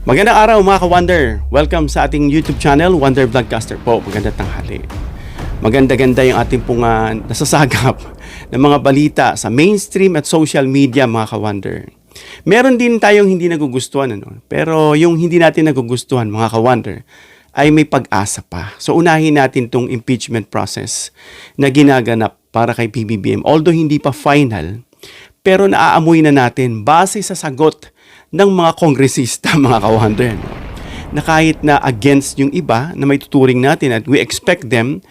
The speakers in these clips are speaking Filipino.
Magandang araw mga ka-Wonder. Welcome sa ating YouTube channel, Wonder Vlogcaster po. Magandang tanghali. Maganda-ganda yung ating pong nasasagap ng mga balita sa mainstream at social media mga ka-Wonder. Meron din tayong hindi nagugustuhan, pero yung hindi natin nagugustuhan mga ka-Wonder ay may pag-asa pa. So unahin natin tong impeachment process na ginaganap para kay PBBM. Although hindi pa final, pero naaamoy na natin base sa sagot ng mga kongresista, mga ka-Wonder, na kahit na against yung iba na may tuturing natin at we expect them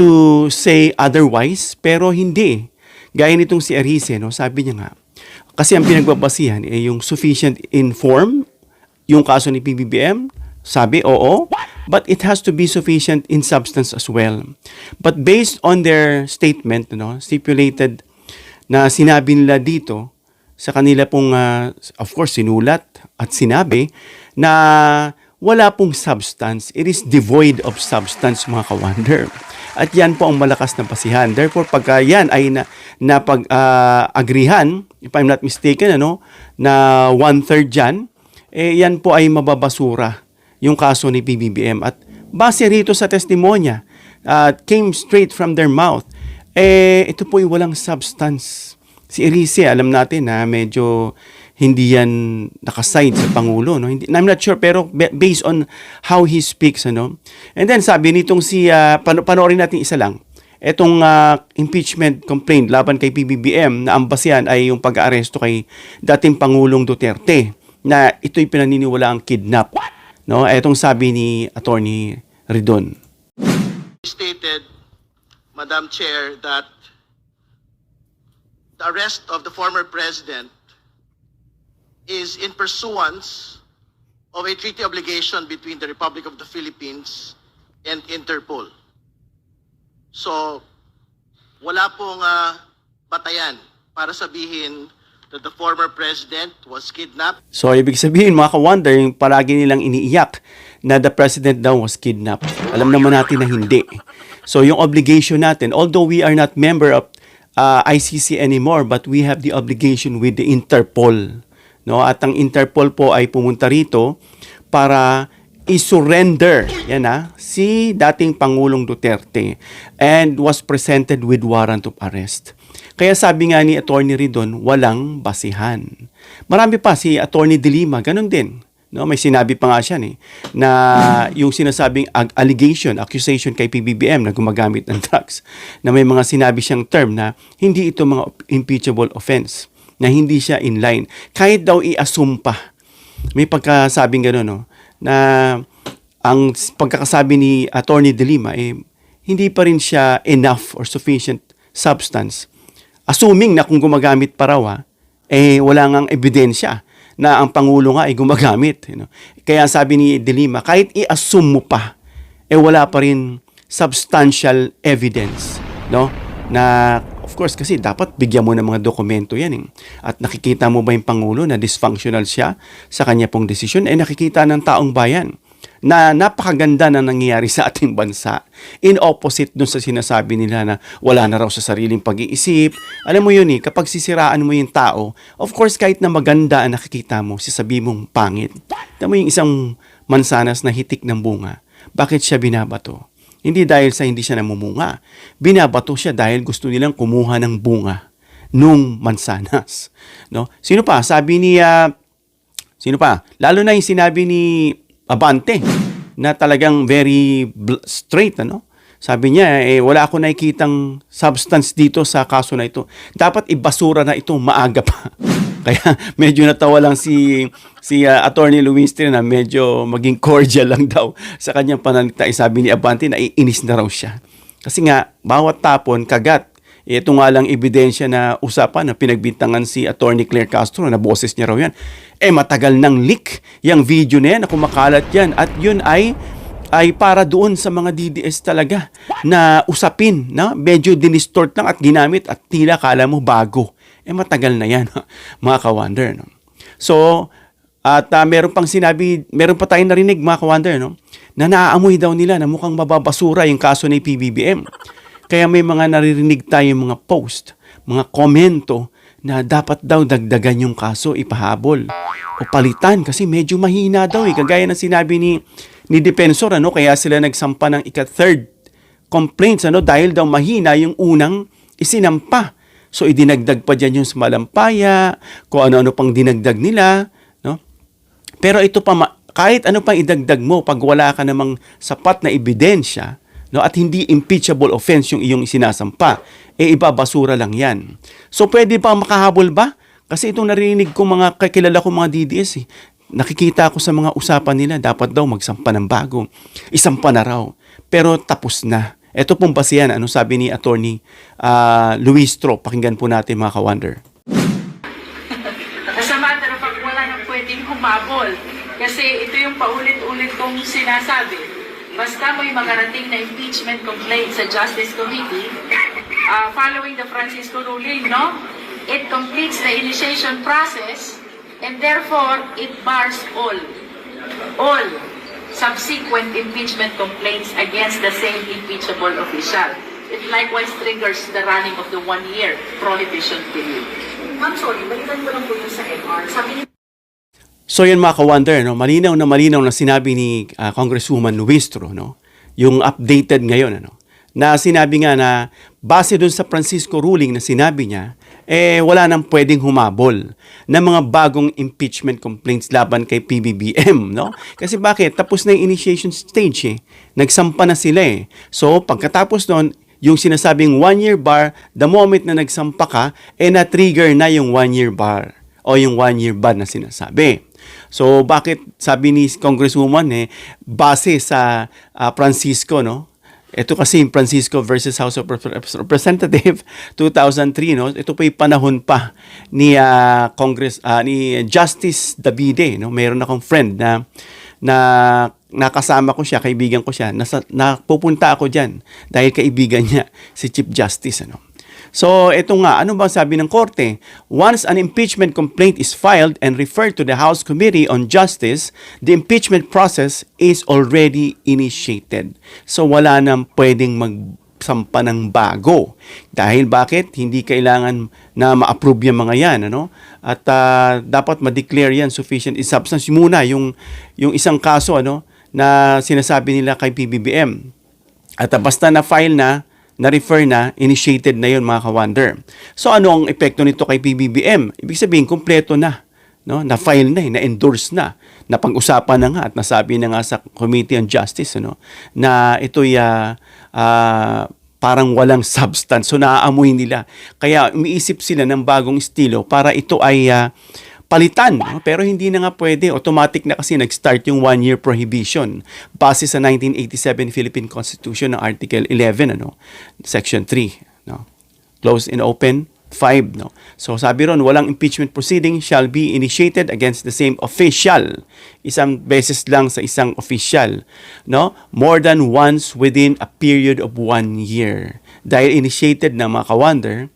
to say otherwise, pero hindi. Gaya nitong si Arice, sabi niya nga, kasi ang pinagbabasihan ay yung sufficient inform, yung kaso ni PBBM, sabi, oo, but it has to be sufficient in substance as well. But based on their statement, stipulated na sinabi nila dito, sa kanila pong, of course, sinulat at sinabi na wala pong substance. It is devoid of substance, mga ka-Wonder. At yan po ang malakas na basihan. Therefore, pagka yan ay napag-agrihan, if I'm not mistaken, na 1/3 dyan, yan po ay mababasura yung kaso ni PBBM. At base rito sa testimonya, came straight from their mouth, ito po ay walang substance. Si Arice, alam natin na medyo hindi yan nakaside sa Pangulo. I'm not sure, pero based on how he speaks. And then sabi nitong panoorin natin isa lang. Itong impeachment complaint laban kay PBBM na ang basihan ay yung pag-aaresto kay dating Pangulong Duterte na ito'y pinaniniwalaang kidnap. Itong sabi ni Attorney Ridon. Stated, Madam Chair, that the arrest of the former president is in pursuance of a treaty obligation between the Republic of the Philippines and Interpol. So, wala pong batayan para sabihin that the former president was kidnapped. So, ibig sabihin, mga ka-Wonder, yung palagi nilang iniiyak na the president daw was kidnapped. Alam naman natin na hindi. So, yung obligation natin, although we are not member of ICC anymore, but we have the obligation with the Interpol. At ang Interpol po ay pumunta rito para i-surrender si dating Pangulong Duterte and was presented with warrant of arrest. Kaya sabi nga ni Attorney Ridon, walang basihan. Marami pa, si Attorney De Lima, ganun din. May sinabi pa nga siya na yung sinasabing accusation kay PBBM na gumagamit ng drugs, na may mga sinabi siyang term na hindi ito mga impeachable offense, na hindi siya in line. Kahit daw i-assume pa, may pagkasabing gano'n, na ang pagkakasabi ni Attorney De Lima, hindi pa rin siya enough or sufficient substance. Assuming na kung gumagamit pa raw, wala ngang ebidensya na ang Pangulo nga ay gumagamit. Kaya sabi ni De Lima, kahit i-assume mo pa, wala pa rin substantial evidence. Na, of course, kasi dapat bigyan mo ng mga dokumento yan. At nakikita mo ba yung Pangulo na dysfunctional siya sa kanya pong desisyon? Nakikita ng taong bayan na napakaganda na nangyayari sa ating bansa. In opposite dun sa sinasabi nila na wala na raw sa sariling pag-iisip. Alam mo yun kapag sisiraan mo yung tao, of course kahit na maganda ang nakikita mo, sasabi mong pangit. Alam mo yung isang mansanas na hitik ng bunga, bakit siya binabato? Hindi dahil sa hindi siya namumunga. Binabato siya dahil gusto nilang kumuha ng bunga nung mansanas. Sino pa? Sabi ni, sino pa? Lalo na yung sinabi ni Abante na talagang very straight, Sabi niya, wala ako nakikitang substance dito sa kaso na ito. Dapat ibasura na ito maaga pa. Kaya medyo natawa lang si Attorney Luis na medyo maging cordial lang daw sa kanyang pananalita. Sabi ni Abante na iinis na raw siya. Kasi nga, bawat tapon, kagat. Ito nga lang ebidensya na usapan na pinagbintangan si Attorney Claire Castro na boses niya raw yan. Matagal nang leak yung video na yan na kumakalat yan. At yun ay para doon sa mga DDS talaga na usapin. Medyo dinistort lang at ginamit at tila kala mo bago. Matagal na yan, mga ka-Wonder. So, at meron pang sinabi, meron pa tayong narinig, mga ka-Wonder, na naaamoy daw nila na mukhang mababasura yung kaso ni PBBM. Kaya may mga naririnig tayong mga post, mga komento na dapat daw dagdagan yung kaso, ipahabol o palitan kasi medyo mahina daw eh. Kagaya ng sinabi ni Defensor, kaya sila nagsampa ng ika-third complaints dahil daw mahina yung unang isinampa. So idinagdag pa dyan yung malampaya, kung ano-ano pang dinagdag nila, no? Pero ito pa, kahit ano pang idagdag mo, pag wala ka namang sapat na ebidensya, no, at hindi impeachable offense yung iyong isinasampa, ibabasura lang yan. So pwede pa makahabol ba? Kasi itong narinig ko mga kakilala ko mga DDS nakikita ko sa mga usapan nila, dapat daw magsampa ng bago. Isampa na raw. Pero tapos na. Ito pong basihan, sabi ni Attorney Luis Tro. Pakinggan po natin mga ka-wonder. As a matter of fact, wala nang pwedeng humabol. Kasi ito yung paulit-ulit kong sinasabi. Basta mo'y makarating na impeachment complaint sa Justice Committee, following the Francisco ruling, no? It completes the initiation process and therefore it bars all subsequent impeachment complaints against the same impeachable official. It likewise triggers the running of the 1-year prohibition period. Ma'am, sorry, balikan ko lang po yung sa MR. Sabi niyo So yan mga ka-wonder, malinaw na sinabi ni Congresswoman Luistro, yung updated ngayon, na sinabi nga na base dun sa Francisco ruling na sinabi niya, wala nang pwedeng humabol ng mga bagong impeachment complaints laban kay PBBM, no? Kasi bakit? Tapos na yung initiation stage Nagsampa na sila So pagkatapos nun, yung sinasabing 1-year bar, the moment na nagsampa ka, na-trigger na yung 1-year bar o yung 1-year ban na sinasabi. So bakit sabi ni Congresswoman base sa Francisco, ito kasi yung Francisco versus House of Representative 2003, ito pa yung panahon pa ni ni Justice Davide, Meron akong friend na nakasama ko siya, kaibigan ko siya, napupunta ako diyan dahil kaibigan niya si Chief Justice, So, ito nga, ano ba sabi ng korte? Once an impeachment complaint is filed and referred to the House Committee on Justice, the impeachment process is already initiated. So, wala nang pwedeng magsampa ng bago. Dahil bakit? Hindi kailangan na ma-approve yung mga yan, At dapat ma-declare yan sufficient in substance. Muna, yung isang kaso, na sinasabi nila kay PBBM. At basta na-file na-refer na, initiated na yun mga ka-wonder. So ano ang epekto nito kay PBBM? Ibig sabihin, kumpleto na. Na-file na, na-endorse na. Napag-usapan na nga at nasabi na nga sa Committee on Justice na ito'y parang walang substance. So naaamoy nila. Kaya umiisip sila ng bagong estilo para ito ay palitan, pero hindi na nga pwede. Automatic na kasi nag-start yung 1-year prohibition base sa 1987 Philippine Constitution ng Article 11, Section 3, Closed and open, 5, So sabi ron, walang impeachment proceeding shall be initiated against the same official. Isang beses lang sa isang official, more than once within a period of 1 year. Dahil initiated na mga ka-wonder,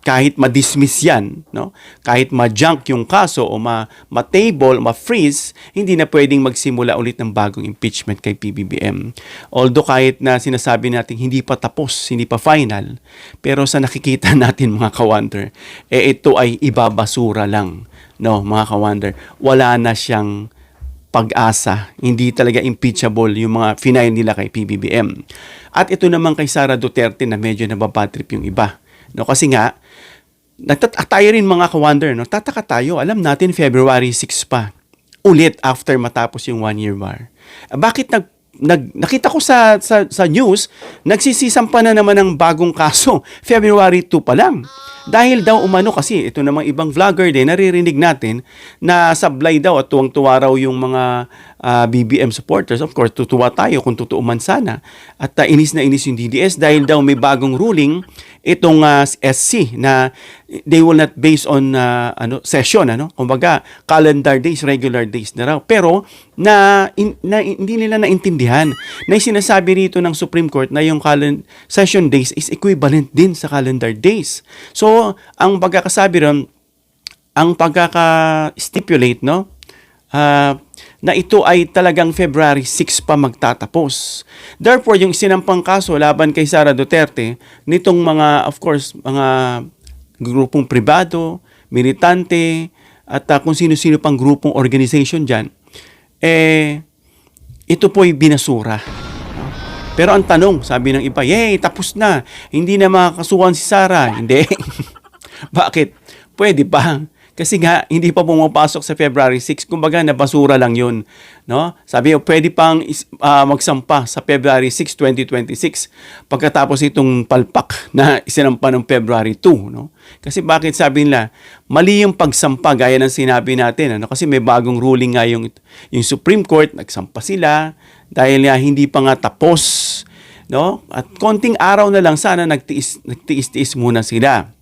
kahit ma-dismiss yan, kahit ma-junk yung kaso o ma-table, ma-freeze, hindi na pwedeng magsimula ulit ng bagong impeachment kay PBBM. Although kahit na sinasabi natin hindi pa tapos, hindi pa final, pero sa nakikita natin mga ka-wonder, ito ay ibabasura lang, mga ka-wonder. Wala na siyang pag-asa, hindi talaga impeachable yung mga final nila kay PBBM. At ito naman kay Sara Duterte na medyo nababatrip yung iba. Kasi nga, tayo rin mga ka-wonder, tataka tayo, alam natin February 6 pa, ulit after matapos yung 1-year bar. Bakit nakita ko sa news, nagsisisampa na naman ng bagong kaso, February 2 pa lang. Dahil daw umano kasi, ito namang ibang vlogger din, naririnig natin na sablay daw at tuwang-tuwa raw yung mga BBM supporters. Of course, tutuwa tayo kung totoo man sana. At inis na inis yung DDS dahil daw may bagong ruling itong SC na they will not base on session, kumbaga calendar days, regular days na raw. Pero hindi nila naintindihan na yung sinasabi rito ng Supreme Court na yung session days is equivalent din sa calendar days. So, ang pagkakasabi ron, ang pagkaka-stipulate, na ito ay talagang February 6 pa magtatapos. Therefore, yung sinampang kaso laban kay Sara Duterte, nitong mga, of course, mga grupong pribado, militante, at kung sino-sino pang grupong organization dyan, ito po'y binasura. No? Pero ang tanong, sabi ng iba, yay, tapos na, hindi na makakasuhan si Sara. Hindi. Bakit? Pwede pa. Kasi nga, hindi pa pumapasok sa February 6. Kumbaga, nabasura lang yun. No? Sabi, pwede pang magsampa sa February 6, 2026 pagkatapos itong palpak na isinampa ng February 2. No? Kasi bakit sabi nila, mali yung pagsampa, gaya ng sinabi natin. Ano? Kasi may bagong ruling nga yung Supreme Court, nagsampa sila dahil hindi pa nga tapos. No? At konting araw na lang, sana nagtiis-tiis muna sila.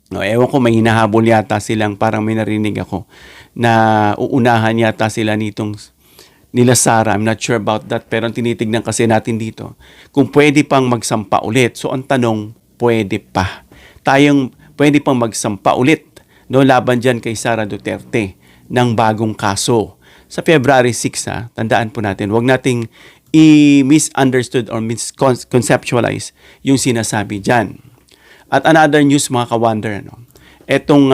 No, ewan ko, may hinahabol yata silang, parang may narinig ako na uunahan yata sila nila Sara. I'm not sure about that, pero tinitignan kasi natin dito kung pwede pang magsampa ulit. So ang tanong, pwede pa. Tayong pwede pang magsampa ulit, no, laban dyan kay Sara Duterte ng bagong kaso. Sa February 6, tandaan po natin, huwag nating i-misunderstood or misconceptualize yung sinasabi dyan. At another news, mga ka-wonder, etong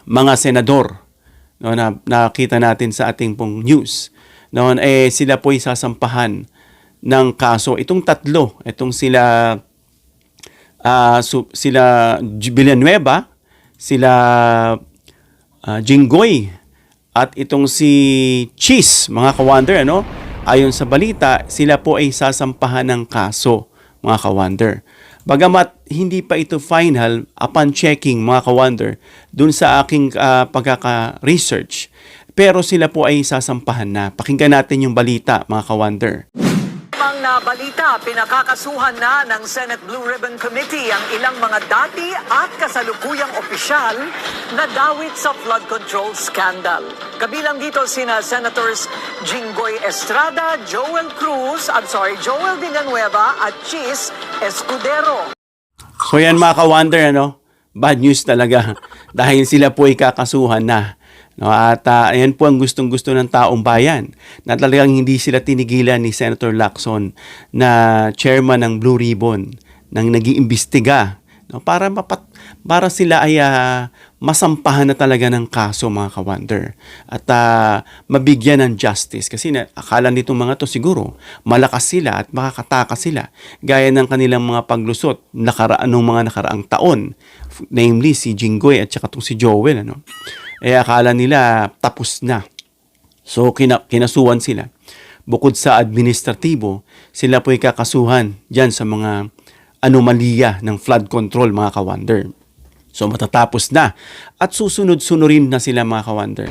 mga senador, no, na nakita natin sa ating pong news, no, sila po sasampahan ng kaso. Itong tatlo, sila Villanueva, sila Jinggoy, at itong si Cheese, mga ka-wonder, ayon sa balita, sila po ay sasampahan ng kaso, mga ka-wonder. Bagamat hindi pa ito final, upon checking, mga ka-wonder, dun sa aking pagkaka-research, pero sila po ay sasampahan na. Pakinggan natin yung balita, mga ka-wonder. Ang balita, pinakakasuhan na ng Senate Blue Ribbon Committee ang ilang mga dati at kasalukuyang opisyal na dawit sa flood control scandal. Kabilang dito sina Senators Jinggoy Estrada, Joel Villanueva at Cheese Escudero. So yan, mga ka-wonder, bad news talaga dahil sila po ay kakasuhan na. No, at ayan po ang gustong-gusto ng taong bayan na talagang hindi sila tinigilan ni Senator Lacson na chairman ng Blue Ribbon nang nag-iimbestiga, no, para sila ay masampahan na talaga ng kaso, mga ka-wonder, at mabigyan ng justice. Kasi akala nitong mga to siguro malakas sila at makakatakas sila gaya ng kanilang mga paglusot nung mga nakaraang taon, namely si Jinggoy at saka si Joel, akala nila tapos na. So, kinasuhan sila. Bukod sa administratibo, sila po kakasuhan dyan sa mga anomalya ng flood control, mga ka-wonder. So, matatapos na. At susunod-sunurin na sila, mga ka-wonder.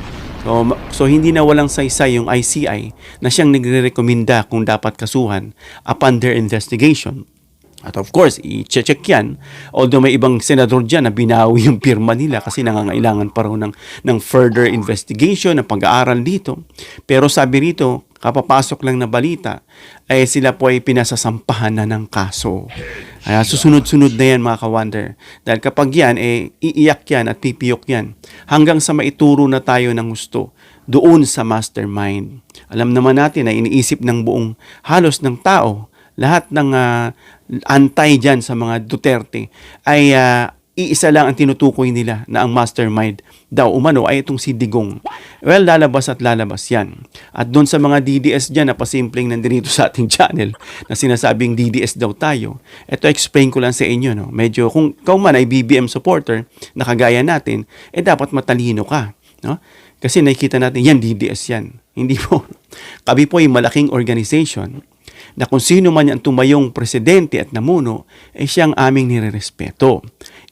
So, hindi na walang saysay yung ICI na siyang nagre-rekomenda kung dapat kasuhan upon their investigation. At of course, i-check yan. Although may ibang senador dyan na binawi yung pirma nila kasi nangangailangan pa raw ng further investigation, ng pag-aaral dito. Pero sabi rito, kapapasok lang na balita, sila po ay pinasasampahan na ng kaso. Susunod-sunod na yan, mga ka-wonder. Dahil kapag yan, iiyak yan at pipiyok yan. Hanggang sa maituro na tayo ng gusto doon sa mastermind. Alam naman natin na iniisip ng buong halos ng tao, lahat ng antay dyan sa mga Duterte ay iisa lang ang tinutukoy nila na ang mastermind daw umano ay itong si Digong. Well, lalabas at lalabas yan. At doon sa mga DDS dyan na pasimpleng nandito sa ating channel na sinasabing DDS daw tayo, ito explain ko lang sa inyo. Medyo kung ikaw man ay BBM supporter na kagaya natin, dapat matalino ka. Kasi nakikita natin, yan DDS yan. Hindi po. Kami po ay malaking organization na kung sino man ang tumayong presidente at namuno, siyang aming nirerespeto.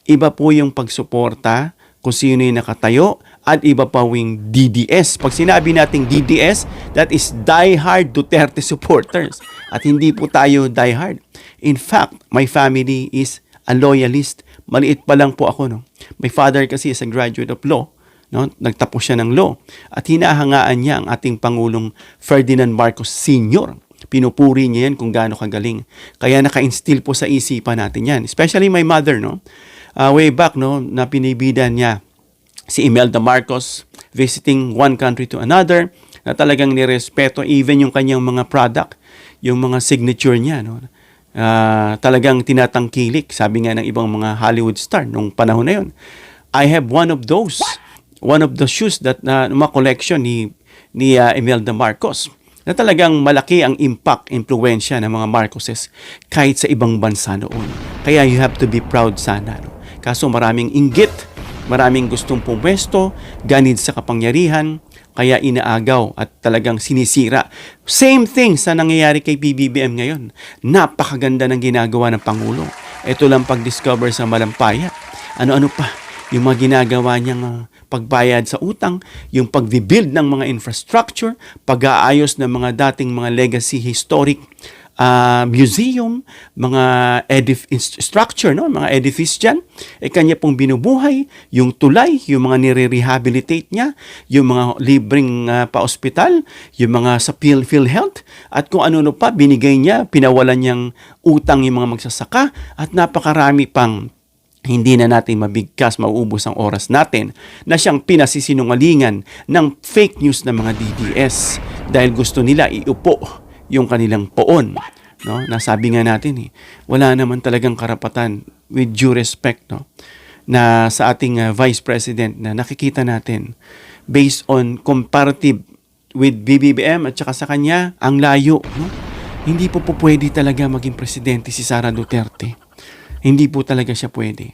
Iba po yung pagsuporta kung sino yung nakatayo at iba pa yung DDS. Pag sinabi nating DDS, that is die-hard Duterte supporters. At hindi po tayo die-hard. In fact, my family is a loyalist. Maliit pa lang po ako. My father kasi is a graduate of law. Nagtapos siya ng law. At hinahangaan niya ang ating Pangulong Ferdinand Marcos Sr. Pinupuri niya yan kung gaano kagaling. Kaya naka-instill po sa isipan natin yan. Especially my mother, way back, na pinibidan niya si Imelda Marcos, visiting one country to another, na talagang nirespeto even yung kanyang mga product, yung mga signature niya, no? Talagang tinatangkilik, sabi nga ng ibang mga Hollywood star nung panahon na yun. I have one of the shoes that mga collection ni Imelda Marcos, na talagang malaki ang impact, impluwensya ng mga Marcoses kahit sa ibang bansa noon. Kaya you have to be proud sana. No? Kaso maraming inggit, maraming gustong pumwesto, ganid sa kapangyarihan, kaya inaagaw at talagang sinisira. Same thing sa nangyayari kay PBBM ngayon. Napakaganda ng ginagawa ng Pangulo. Ito lang pag-discover sa Malampaya. Ano-ano pa? Yung mga ginagawa niyang pagbayad sa utang, yung pag-build ng mga infrastructure, pag-aayos ng mga dating mga legacy historic museum, mga structure, no? Mga edifice dyan, kanya pong binubuhay, yung tulay, yung mga nire-rehabilitate niya, yung mga libreng pa-ospital, yung mga sa PhilHealth, at kung ano pa, binigay niya, pinawalan niyang utang yung mga magsasaka, at napakarami pang hindi na natin mabigkas, mauubos ang oras natin, na siyang pinasisinungalingan ng fake news ng mga DDS dahil gusto nila iupo yung kanilang poon. No? Nasabi nga natin, wala naman talagang karapatan, with due respect, no? Na sa ating Vice President na nakikita natin, based on comparative with BBM at saka sa kanya, ang layo. No? Hindi po pwede talaga maging presidente si Sara Duterte. Hindi po talaga siya pwede.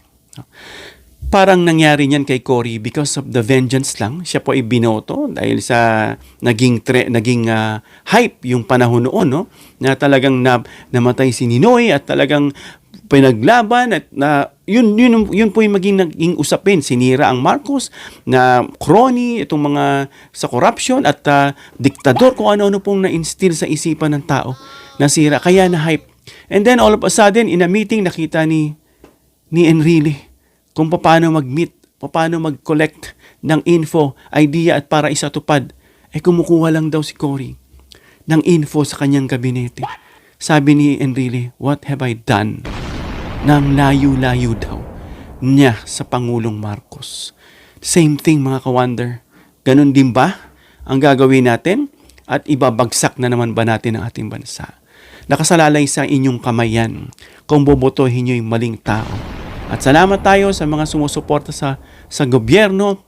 Parang nangyari niyan kay Cory because of the vengeance lang. Siya po ay binoto dahil sa naging hype yung panahon noon, no? Na talagang namatay si Ninoy at talagang pinaglaban at yun po yung naging usapin. Sinira ang Marcos na crony, itong mga sa corruption at diktador, kung ano-ano pong na-instill sa isipan ng tao. Nasira, kaya na-hype. And then all of a sudden, in a meeting, nakita ni Enrile kung paano mag-meet, paano mag-collect ng info, idea at para isatupad. Kumukuha lang daw si Cory ng info sa kanyang gabinete. Sabi ni Enrile, what have I done? Nang layo-layo daw niya sa Pangulong Marcos. Same thing mga ka-wonder. Ganun din ba ang gagawin natin? At ibabagsak na naman ba natin ang ating bansa? Nakasalalay sa inyong kamay yan kung bobotohin nyo yung maling tao. At salamat tayo sa mga sumusuporta sa gobyerno,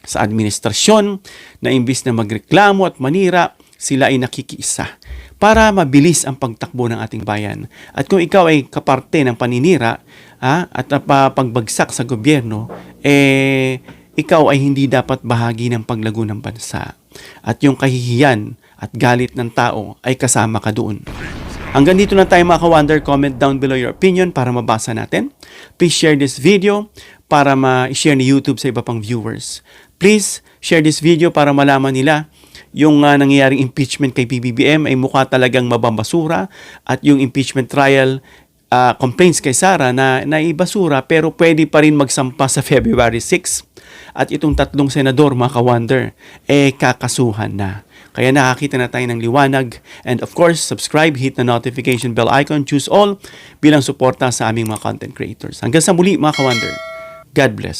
sa administrasyon, na imbis na magreklamo at manira, sila ay nakikiisa para mabilis ang pagtakbo ng ating bayan. At kung ikaw ay kaparte ng paninira at pagbagsak sa gobyerno, ikaw ay hindi dapat bahagi ng paglago ng bansa. At yung kahihiyan at galit ng tao ay kasama ka doon. Hanggang dito na tayo mga ka-wonder. Comment down below your opinion para mabasa natin. Please share this video para ma-share ni YouTube sa iba pang viewers. Please share this video para malaman nila yung nangyayaring impeachment kay PBBM ay mukha talagang mabambasura at yung impeachment trial complaints kay Sara na naibasura pero pwede pa rin magsampa sa February 6 at itong tatlong senador mga ka-wonder kakasuhan na. Kaya nakakita na tayo ng liwanag. And of course, subscribe, hit the notification bell icon, choose all bilang suporta sa aming mga content creators. Hanggang sa muli mga ka-wonder. God bless.